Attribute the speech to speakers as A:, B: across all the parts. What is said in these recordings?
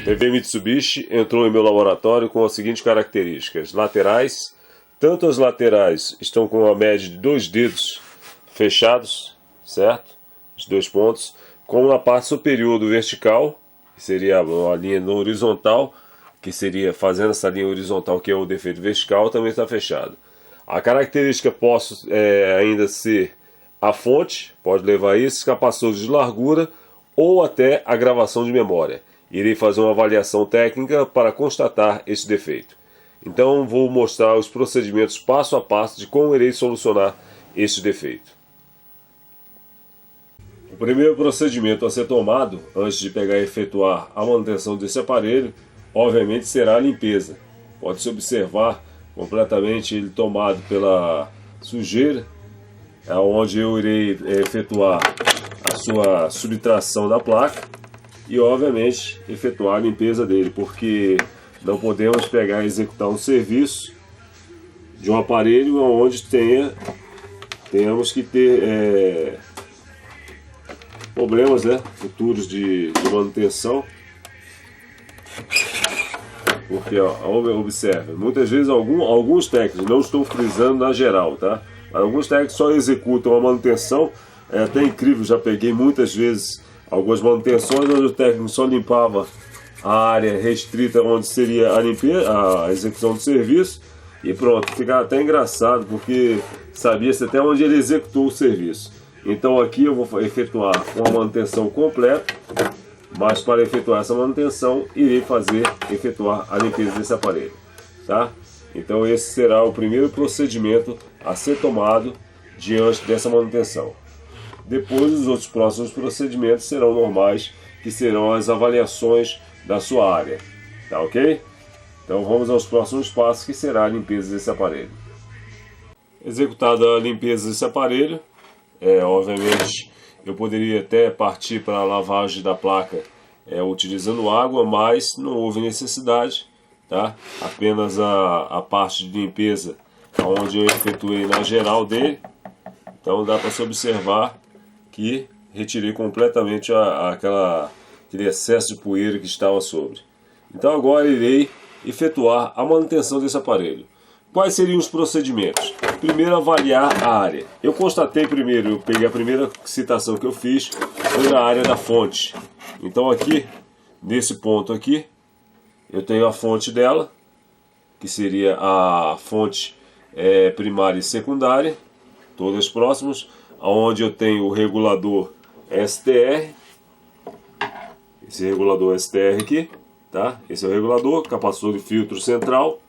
A: PV Mitsubishi entrou em meu laboratório com as seguintes características: laterais, tanto as laterais estão com uma média de 2 dedos fechados, certo? Os 2 pontos, como na parte superior do vertical, que seria a linha no horizontal, que seria fazendo essa linha horizontal, que é o defeito vertical, também está fechado. A característica posso ainda ser a fonte, pode levar isso, capacitores de largura ou até a gravação de memória. Irei fazer uma avaliação técnica para constatar esse defeito. Então vou mostrar os procedimentos passo a passo de como irei solucionar este defeito. O primeiro procedimento a ser tomado antes de pegar e efetuar a manutenção desse aparelho, obviamente, será a limpeza. Pode-se observar completamente ele tomado pela sujeira, onde eu irei efetuar a sua subtração da placa e, obviamente, efetuar a limpeza dele, porque não podemos pegar e executar um serviço de um aparelho onde tenhamos que ter problemas futuros de manutenção. Porque, observe, muitas vezes alguns técnicos, não estou frisando na geral, tá? Alguns técnicos só executam a manutenção, é até incrível, já peguei muitas vezes algumas manutenções onde o técnico só limpava a área restrita onde seria a execução do serviço e pronto, ficava até engraçado porque sabia-se até onde ele executou o serviço. Então aqui eu vou efetuar uma manutenção completa, mas para efetuar essa manutenção irei efetuar a limpeza desse aparelho, tá? Então esse será o primeiro procedimento a ser tomado diante dessa manutenção. Depois os outros próximos procedimentos serão normais, que serão as avaliações da sua área, tá ok? Então vamos aos próximos passos, que será a limpeza desse aparelho. Executada a limpeza desse aparelho, obviamente eu poderia até partir para a lavagem da placa utilizando água, mas não houve necessidade, tá? Apenas a parte de limpeza onde eu efetuei na geral dele. Então dá para se observar que retirei completamente aquele excesso de poeira que estava sobre. Então agora irei efetuar a manutenção desse aparelho. Quais seriam os procedimentos? Primeiro, avaliar a área. Eu constatei primeiro, eu peguei a primeira citação que eu fiz, foi na área da fonte. Então aqui, nesse ponto aqui, eu tenho a fonte dela, que seria a fonte primária e secundária, todas próximas, onde eu tenho o regulador STR, esse regulador STR aqui, tá? Esse é o regulador, capacitor de filtro central.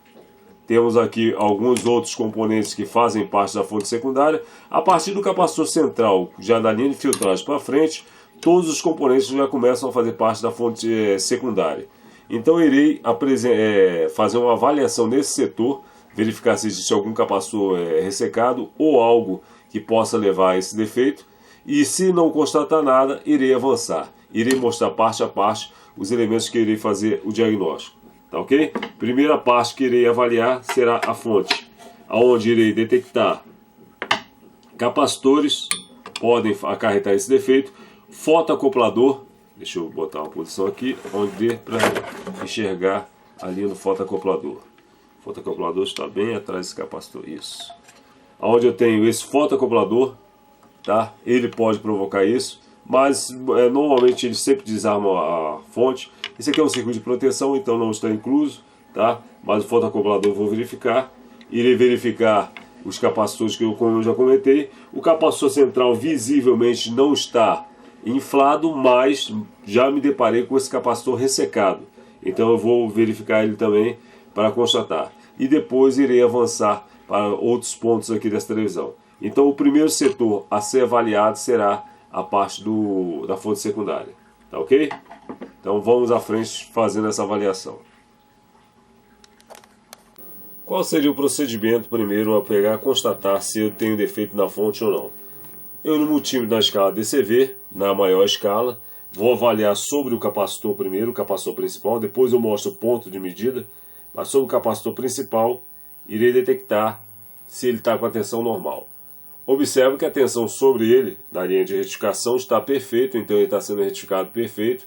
A: Temos aqui alguns outros componentes que fazem parte da fonte secundária. A partir do capacitor central, já da linha de filtragem para frente, todos os componentes já começam a fazer parte da fonte secundária. Então irei fazer uma avaliação nesse setor, verificar se existe algum capacitor ressecado ou algo que possa levar a esse defeito. E se não constatar nada, irei avançar. Irei mostrar parte a parte os elementos que irei fazer o diagnóstico. Tá ok? Primeira parte que irei avaliar será a fonte, onde irei detectar capacitores, podem acarretar esse defeito, fotoacoplador, deixa eu botar uma posição aqui, onde dê para enxergar ali no fotoacoplador. O fotoacoplador está bem atrás desse capacitor, isso. Onde eu tenho esse fotoacoplador, tá? Ele pode provocar isso, mas normalmente ele sempre desarma a fonte. Esse aqui é um circuito de proteção, então não está incluso, tá? Mas o fotoacoplador eu vou verificar. Irei verificar os capacitores como eu já comentei. O capacitor central visivelmente não está inflado, mas já me deparei com esse capacitor ressecado. Então eu vou verificar ele também para constatar. E depois irei avançar para outros pontos aqui dessa televisão. Então o primeiro setor a ser avaliado será a parte da fonte secundária. Tá ok? Então vamos à frente fazendo essa avaliação. Qual seria o procedimento primeiro a pegar e constatar se eu tenho defeito na fonte ou não? Eu, no multímetro na escala DCV, na maior escala, vou avaliar sobre o capacitor primeiro, o capacitor principal, depois eu mostro o ponto de medida, mas sobre o capacitor principal, irei detectar se ele está com a tensão normal. Observe que a tensão sobre ele, na linha de retificação, está perfeita, então ele está sendo retificado perfeito,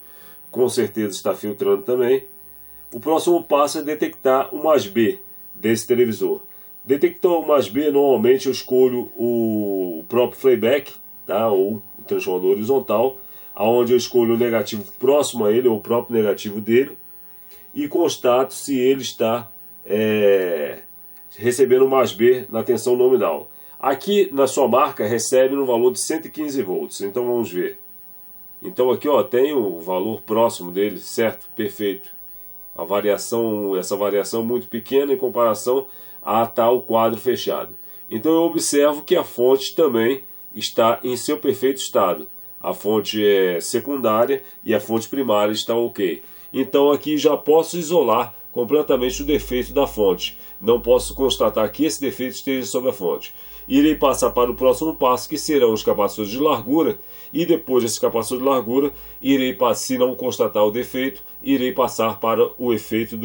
A: com certeza está filtrando também. O próximo passo é detectar o MASB desse televisor. Detectou o MASB, normalmente eu escolho o próprio playback, tá? Ou o transformador horizontal, onde eu escolho o negativo próximo a ele, ou o próprio negativo dele, e constato se ele está recebendo o MASB na tensão nominal. Aqui na sua marca recebe no valor de 115 volts, então vamos ver. Então aqui ó, tem o valor próximo dele, certo? Perfeito. A variação, essa variação é muito pequena em comparação a tal quadro fechado. Então eu observo que a fonte também está em seu perfeito estado. A fonte é secundária e a fonte primária está ok. Então aqui já posso isolar completamente o defeito da fonte. Não posso constatar que esse defeito esteja sobre a fonte. Irei passar para o próximo passo, que serão os capacitores de largura, e depois desse capacitor de largura, se não constatar o defeito, irei passar para o efeito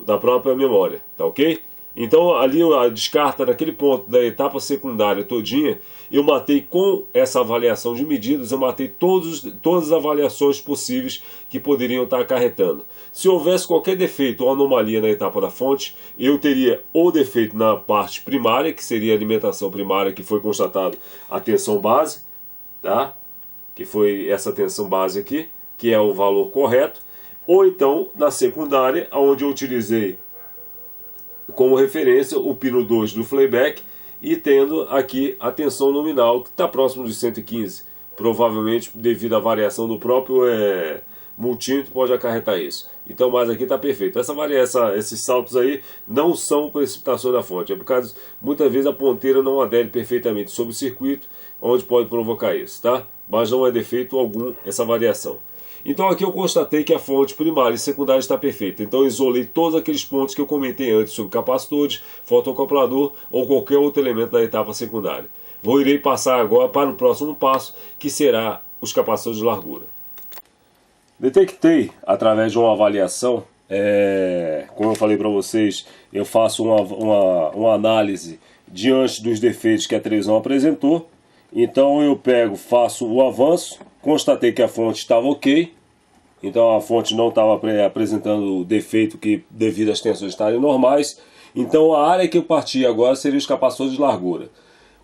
A: da própria memória, tá ok? Então ali a descarta naquele ponto da etapa secundária todinha, eu matei com essa avaliação de medidas, eu matei todas as avaliações possíveis que poderiam estar acarretando. Se houvesse qualquer defeito ou anomalia na etapa da fonte, eu teria o defeito na parte primária, que seria a alimentação primária, que foi constatado a tensão base, tá? Que foi essa tensão base aqui, que é o valor correto, ou então na secundária, onde eu utilizei como referência o pino 2 do playback e tendo aqui a tensão nominal que está próximo de 115, provavelmente devido à variação do próprio multímetro pode acarretar isso. Então, mas aqui está perfeito. Esses saltos aí não são precipitações da fonte, é por causa muitas vezes a ponteira não adere perfeitamente sobre o circuito, onde pode provocar isso, tá? Mas não é defeito algum essa variação. Então aqui eu constatei que a fonte primária e secundária está perfeita. Então eu isolei todos aqueles pontos que eu comentei antes sobre capacitores, fotocoplador ou qualquer outro elemento da etapa secundária. Irei passar agora para o próximo passo, que será os capacitores de largura. Detectei através de uma avaliação, como eu falei para vocês, eu faço uma análise diante dos defeitos que a televisão apresentou. Então eu faço o avanço, constatei que a fonte estava ok, então a fonte não estava apresentando defeito devido às tensões estarem normais. Então a área que eu parti agora seria os capacitores de largura.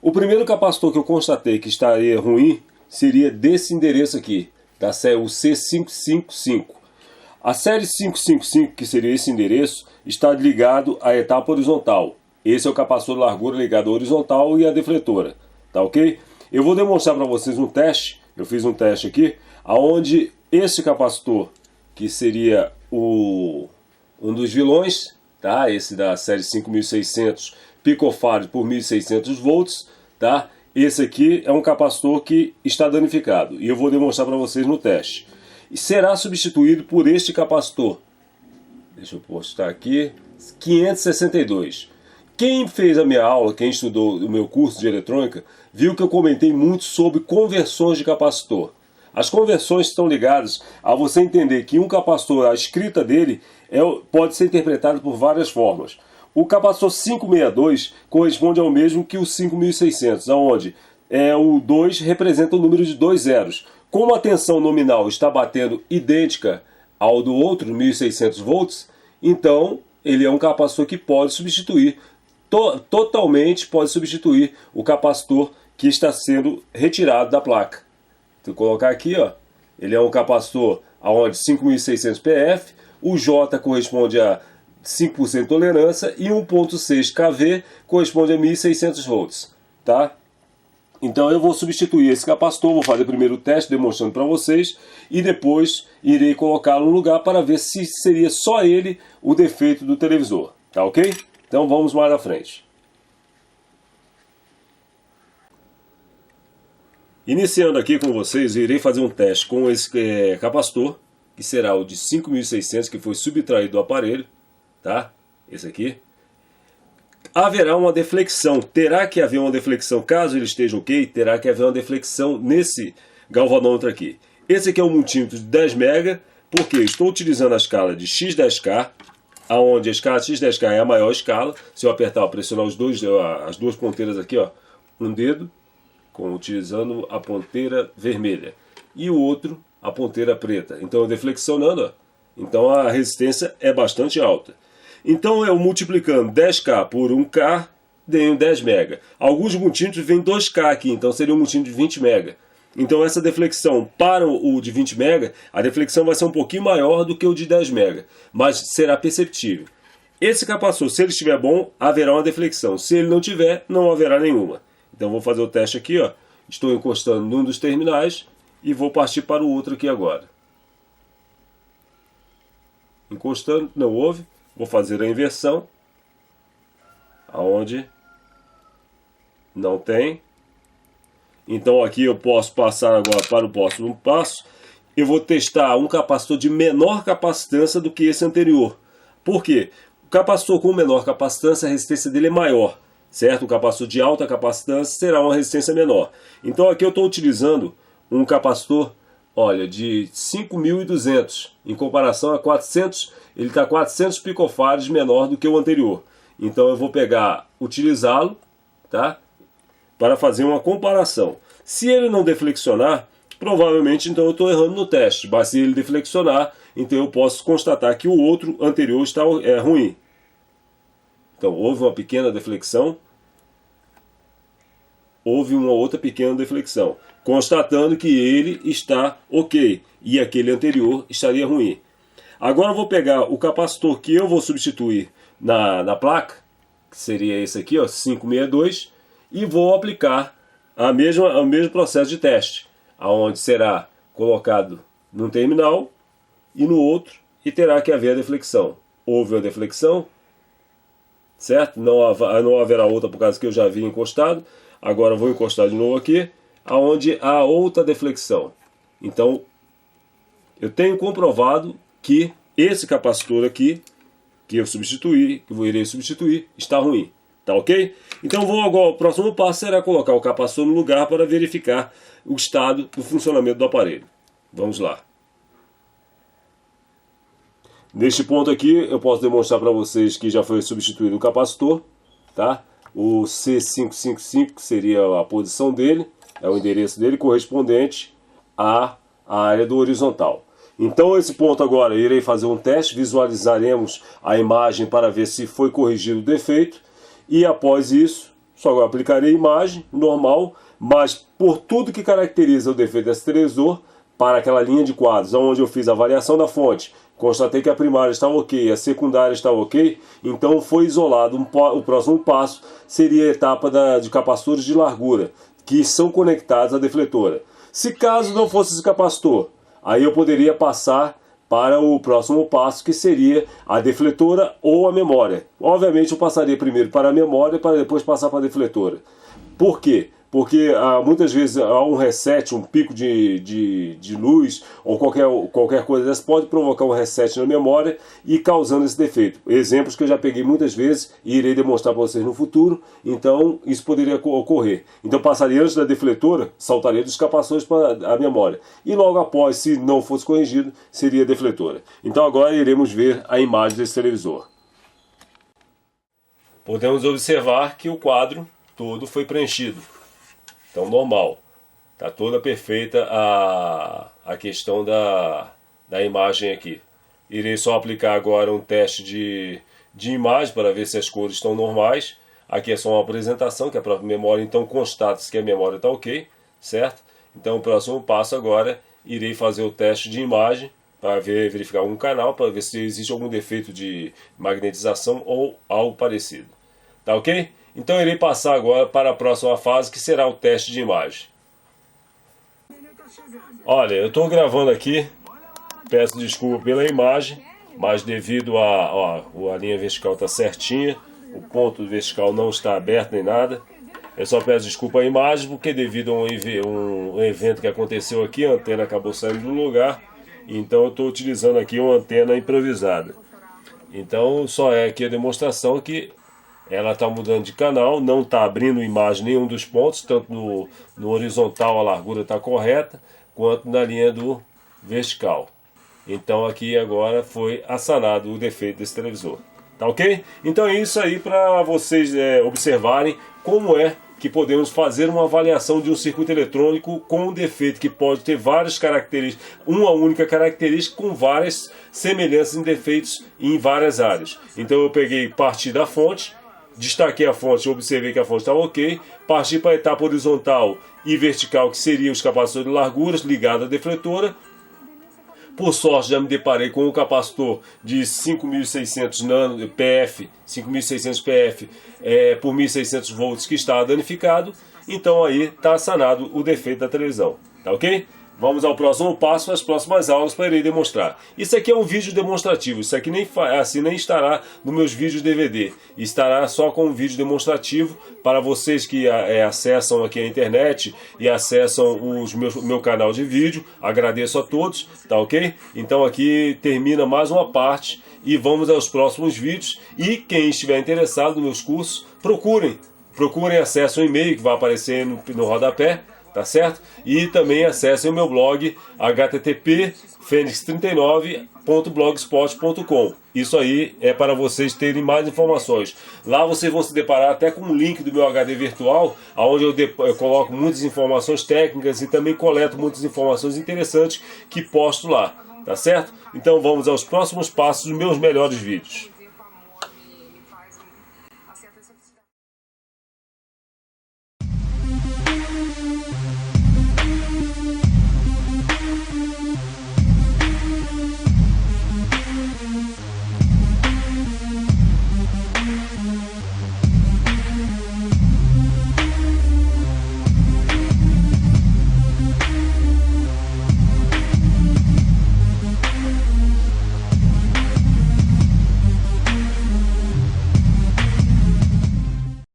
A: O primeiro capacitor que eu constatei que estaria ruim seria desse endereço aqui, da série o C555. A série 555, que seria esse endereço, está ligado à etapa horizontal. Esse é o capacitor de largura ligado à horizontal e à defletora, tá ok? Eu vou demonstrar para vocês um teste, eu fiz um teste aqui, onde esse capacitor, que seria um dos vilões, tá? Esse da série 5600 picofarad por 1600 volts, tá? Esse aqui é um capacitor que está danificado, e eu vou demonstrar para vocês no teste. E será substituído por este capacitor, deixa eu postar aqui, 562. Quem fez a minha aula, quem estudou o meu curso de eletrônica, viu que eu comentei muito sobre conversões de capacitor. As conversões estão ligadas a você entender que um capacitor, a escrita dele, pode ser interpretada por várias formas. O capacitor 562 corresponde ao mesmo que o 5600, onde o 2 representa o número de 2 zeros. Como a tensão nominal está batendo idêntica ao do outro, 1600 volts, então ele é um capacitor que pode substituir totalmente pode substituir o capacitor que está sendo retirado da placa. Vou colocar aqui, ó, ele é um capacitor onde 5600 PF, o J corresponde a 5% de tolerância e 1.6 kV corresponde a 1600 volts, tá? Então eu vou substituir esse capacitor, vou fazer primeiro o teste demonstrando para vocês e depois irei colocá-lo no lugar para ver se seria só ele o defeito do televisor, tá ok? Então vamos mais à frente. Iniciando aqui com vocês, irei fazer um teste com esse capacitor, que será o de 5600, que foi subtraído do aparelho, tá? Esse aqui. Haverá uma deflexão, terá que haver uma deflexão, caso ele esteja ok, terá que haver uma deflexão nesse galvanômetro aqui. Esse aqui é um multímetro de 10 MB, porque estou utilizando a escala de X10K, onde a escala X10K é a maior escala. Se eu apertar, pressionar as duas ponteiras aqui, ó, um dedo, utilizando a ponteira vermelha, e o outro a ponteira preta. Então eu deflexionando, ó, então a resistência é bastante alta. Então eu multiplicando 10K por 1K, dei um 10 mega. Alguns multímetros vem 2K aqui, então seria um multímetro de 20 mega. Então essa deflexão para o de 20 mega, a deflexão vai ser um pouquinho maior do que o de 10 mega, mas será perceptível. Esse capacitor, se ele estiver bom, haverá uma deflexão. Se ele não tiver, não haverá nenhuma. Então vou fazer o teste aqui, ó. Estou encostando num dos terminais e vou partir para o outro aqui agora. Encostando, não houve. Vou fazer a inversão, aonde não tem. Então aqui eu posso passar agora para o próximo passo. Eu vou testar um capacitor de menor capacitância do que esse anterior. Por quê? O capacitor com menor capacitância, a resistência dele é maior, certo? O capacitor de alta capacitância terá uma resistência menor. Então aqui eu estou utilizando um capacitor, olha, de 5.200, em comparação a 400, ele está 400 picofarads menor do que o anterior. Então eu vou pegar, utilizá-lo, tá? Para fazer uma comparação. Se ele não deflexionar, provavelmente então eu estou errando no teste, mas se ele deflexionar, então eu posso constatar que o outro anterior está ruim. Então houve uma pequena deflexão, houve uma outra pequena deflexão, constatando que ele está ok e aquele anterior estaria ruim. Agora eu vou pegar o capacitor que eu vou substituir na placa, que seria esse aqui, ó, 562, e vou aplicar o mesmo processo de teste, aonde será colocado num terminal e no outro, e terá que haver a deflexão. Houve a deflexão, certo? Não haverá outra por causa que eu já havia encostado. Agora eu vou encostar de novo aqui, aonde há outra deflexão. Então, eu tenho comprovado que esse capacitor aqui, que eu irei substituir, está ruim. Tá ok? Então vou agora, o próximo passo será colocar o capacitor no lugar para verificar o estado do funcionamento do aparelho. Vamos lá. Neste ponto aqui eu posso demonstrar para vocês que já foi substituído o capacitor, tá? O C555, que seria a posição dele, é o endereço dele correspondente à área do horizontal. Então esse ponto agora irei fazer um teste, visualizaremos a imagem para ver se foi corrigido o defeito. E após isso, só aplicarei a imagem normal, mas por tudo que caracteriza o defeito desse televisor, para aquela linha de quadros, onde eu fiz a variação da fonte, constatei que a primária está ok, a secundária está ok, então foi isolado. O próximo passo seria a etapa de capacitores de largura, que são conectados à defletora. Se caso não fosse esse capacitor, aí eu poderia passar para o próximo passo, que seria a defletora ou a memória. Obviamente eu passaria primeiro para a memória, para depois passar para a defletora. Por quê? Porque muitas vezes há um reset, um pico de luz ou qualquer coisa dessa pode provocar um reset na memória e causando esse defeito. Exemplos que eu já peguei muitas vezes e irei demonstrar para vocês no futuro, então isso poderia ocorrer. Então passaria antes da defletora, saltaria dos capacitores para a memória. E logo após, se não fosse corrigido, seria a defletora. Então agora iremos ver a imagem desse televisor. Podemos observar que o quadro todo foi preenchido. Então normal, está toda perfeita a questão da imagem aqui. Irei só aplicar agora um teste de imagem para ver se as cores estão normais. Aqui é só uma apresentação, que é a própria memória, então constata-se que a memória está ok, certo? Então o próximo passo agora, irei fazer o teste de imagem para verificar um canal, para ver se existe algum defeito de magnetização ou algo parecido. Tá ok? Então irei passar agora para a próxima fase, que será o teste de imagem. Olha, eu estou gravando aqui, peço desculpa pela imagem, mas devido a linha vertical está certinha, o ponto vertical não está aberto nem nada. Eu só peço desculpa à imagem, porque devido a um evento que aconteceu aqui, a antena acabou saindo do lugar, então eu estou utilizando aqui uma antena improvisada. Então só é aqui a demonstração que ela está mudando de canal, não está abrindo imagem em nenhum dos pontos, tanto no horizontal a largura está correta, quanto na linha do vertical. Então aqui agora foi assanado o defeito desse televisor. Tá ok? Então é isso aí para vocês observarem como é que podemos fazer uma avaliação de um circuito eletrônico com um defeito que pode ter várias características, uma única característica com várias semelhanças em defeitos em várias áreas. Então eu parti da fonte, destaquei a fonte, observei que a fonte estava ok, parti para a etapa horizontal e vertical, que seria os capacitores de larguras ligado à defletora. Por sorte, já me deparei com um capacitor de 5.600 PF, 5.600 PF por 1.600 volts que estava danificado. Então aí está sanado o defeito da televisão, tá ok? Vamos ao próximo passo, as próximas aulas para irei demonstrar. Isso aqui é um vídeo demonstrativo, isso aqui nem estará nos meus vídeos DVD. Estará só com um vídeo demonstrativo para vocês que acessam aqui a internet e acessam meu canal de vídeo. Agradeço a todos, tá ok? Então aqui termina mais uma parte e vamos aos próximos vídeos. E quem estiver interessado nos meus cursos, procurem acessem o e-mail que vai aparecer no rodapé. Tá certo? E também acessem o meu blog http://fenix39.blogspot.com. Isso aí é para vocês terem mais informações. Lá vocês vão se deparar até com um link do meu HD virtual, onde eu coloco muitas informações técnicas e também coleto muitas informações interessantes que posto lá. Tá certo? Então vamos aos próximos passos dos meus melhores vídeos.